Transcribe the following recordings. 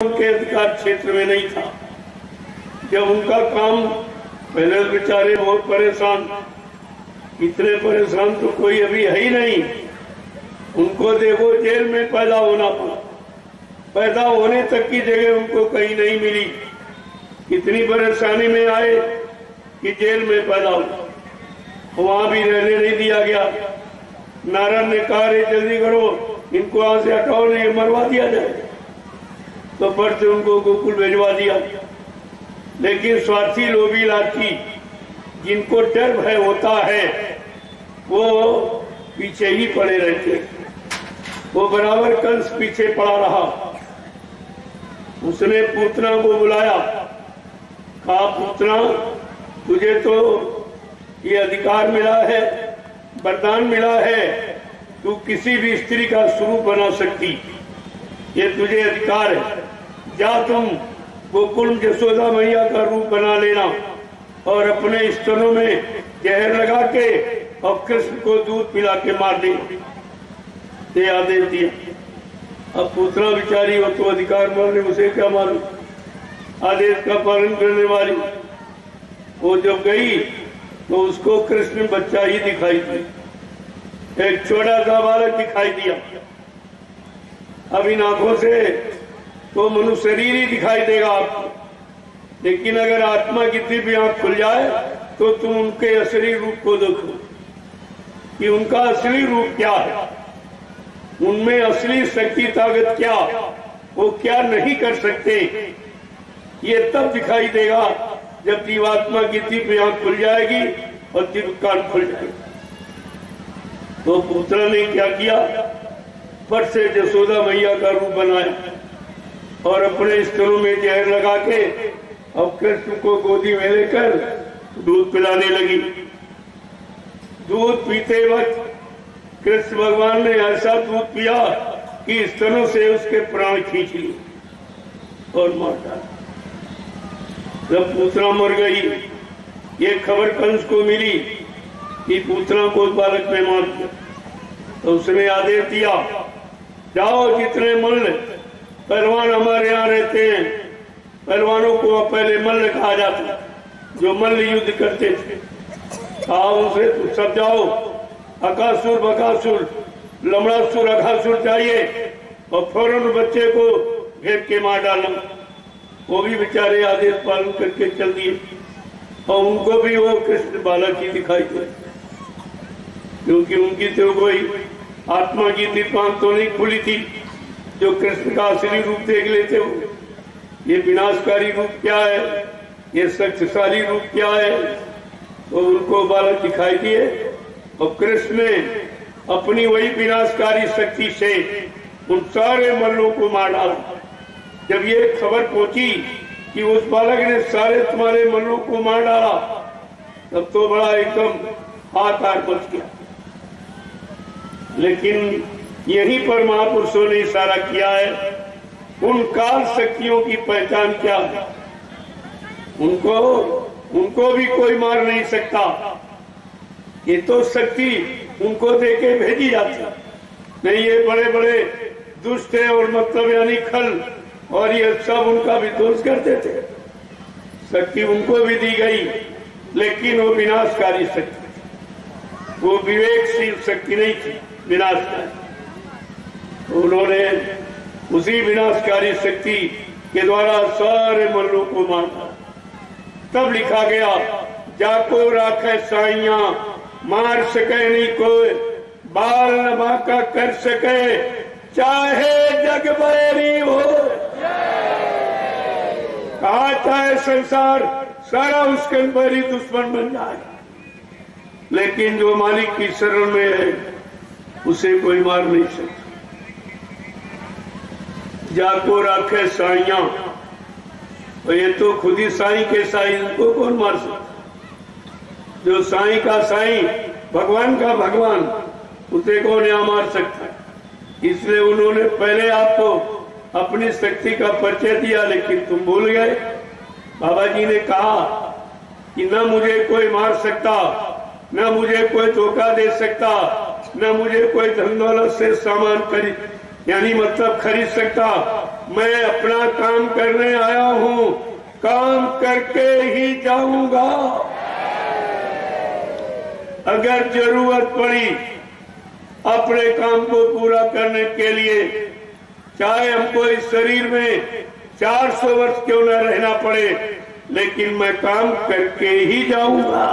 उनके अधिकार क्षेत्र में नहीं था। जब उनका काम, पहले बेचारे बहुत परेशान, इतने परेशान तो कोई अभी है ही नहीं। उनको देखो जेल में पैदा होना पड़ा, पैदा होने तक की जगह उनको कहीं नहीं मिली। इतनी परेशानी में आए कि जेल में पैदा हुआ, वहां भी रहने नहीं दिया गया। नारद ने कहा रे जल्दी करो, इनको वहां से हटाओ नहीं मरवा दिया जाए। तो पर से उनको गोकुल भेजवा दिया। लेकिन स्वार्थी लोभी लालची जिनको डर भय होता है वो पीछे ही पड़े रहते। वो बराबर कंस पीछे पड़ा रहा। उसने पूतना को बुलाया, कहा पूतना तुझे तो ये अधिकार मिला है, वरदान मिला है, तू किसी भी स्त्री का स्वरूप बना सकती, ये तुझे अधिकार है। जा तुम गोकुल जसोदा मैया का रूप बना लेना और अपने स्तनों में जहर लगा के और कृष्ण को दूध पिला के मार देना। ये आदेश दिया। अब पूतना बिचारी हो तो अधिकार मारने, उसे क्या मालूम, आदेश का पालन करने वाली। वो जब गई तो उसको कृष्ण बच्चा ही दिखाई दिया, एक छोटा सा बालक दिखाई दिया। अब इन आंखों से तो मनुष्य शरीर ही दिखाई देगा आपको, लेकिन अगर आत्मा की दिव्य आंख खुल जाए तो तुम उनके असली रूप को देखो कि उनका असली रूप क्या है, उनमें असली शक्ति ताकत क्या, वो क्या नहीं कर सकते, ये तब दिखाई देगा जब जीवात्मा की दिव्य आंख खुल जाएगी और दिव्य कान खुल जाएगा। तो पुत्र ने क्या किया, फट से जसोदा मैया का रूप बनाया और अपने स्तनों में जहर लगा के अब कृष्ण को गोदी में लेकर दूध पिलाने लगी। दूध पीते वक्त कृष्ण भगवान ने ऐसा दूध पिया कि स्तनों से उसके प्राण खींच लिए और मार डाला। जब पूतना मर गई, ये खबर कंस को मिली कि पूतना को बालक ने मार दिया, तो उसने आदेश दिया जाओ जितने मल्ल पहलवान हमारे यहाँ रहते हैं, पहलवानों को पहले मल्ल कहा जाता, जो मल्ल युद्ध करते थे, कहा उनसे सब जाओ, अकासुर बकासुर लमड़ासुर अघासुर चाहिए और फौरन बच्चे को घेर के मार डालो। वो भी बेचारे आदेश पालन करके चल दिए और उनको भी वो कृष्ण बालक ही दिखाई दे, क्योंकि उनकी तो कोई आत्मा की दीपांत तो नहीं खुली थी जो कृष्ण का असली रूप देख लेते हो। ये विनाशकारी रूप क्या है, ये शक्तिशाली रूप क्या है, तो उनको बालक दिखाई दिए और कृष्ण ने अपनी वही विनाशकारी शक्ति से उन सारे मल्लों को मार डाला। जब ये खबर पहुंची कि उस बालक ने सारे तुम्हारे मल्लों को मार डाला, तब तो बड़ा एकदम हाथ बच गया। लेकिन यहीं पर महापुरुषों ने इशारा किया है, उन काल शक्तियों की पहचान क्या है, उनको भी कोई मार नहीं सकता। ये तो शक्ति उनको देके भेजी जाती नहीं, ये बड़े बड़े दुष्ट है और मतलब यानी खल और ये सब उनका विध्वंस करते थे। शक्ति उनको भी दी गई, लेकिन वो विनाशकारी शक्ति, वो विवेकशील शक्ति नहीं थी, विनाशकारी। उन्होंने उसी विनाशकारी शक्ति के द्वारा सारे मल्लों को मारा। तब लिखा गया जाको राखे साइया मार सके नहीं कोई, बाल न बाका कर सके चाहे जग बैरी हो। कहा चाहे संसार सारा उसके बैरी दुश्मन बन जाए, लेकिन जो मालिक की शरण में है उसे कोई मार नहीं सकता। जाको राखे साइया, तो ये तो खुद ही साईं के साईं, उनको कौन मार सकता। जो साईं का साईं, भगवान का भगवान, उसे कौन यहाँ मार सकता। इसलिए उन्होंने पहले आपको अपनी शक्ति का परिचय दिया, लेकिन तुम भूल गए। बाबा जी ने कहा कि न मुझे कोई मार सकता, न मुझे कोई धोखा दे सकता, न मुझे कोई धन दौलत से सामान खरीद यानी मतलब खरीद सकता, मैं अपना काम करने आया हूं, काम करके ही जाऊंगा। अगर जरूरत पड़ी अपने काम को पूरा करने के लिए, चाहे हमको इस शरीर में 400 वर्ष क्यों न रहना पड़े, लेकिन मैं काम करके ही जाऊंगा।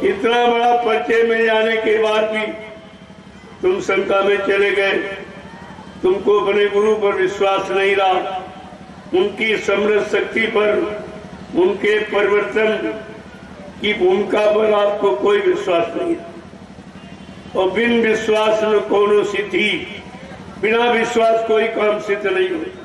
इतना बड़ा परिचय मिल जाने के बाद भी तुम शंका में चले गए, तुमको अपने गुरु पर विश्वास नहीं रहा, उनकी समृद्ध शक्ति पर, उनके परिवर्तन की भूमिका पर आपको कोई विश्वास नहीं है। और बिन विश्वास न कोनो सिद्धि, बिना विश्वास कोई काम सिद्ध नहीं होता।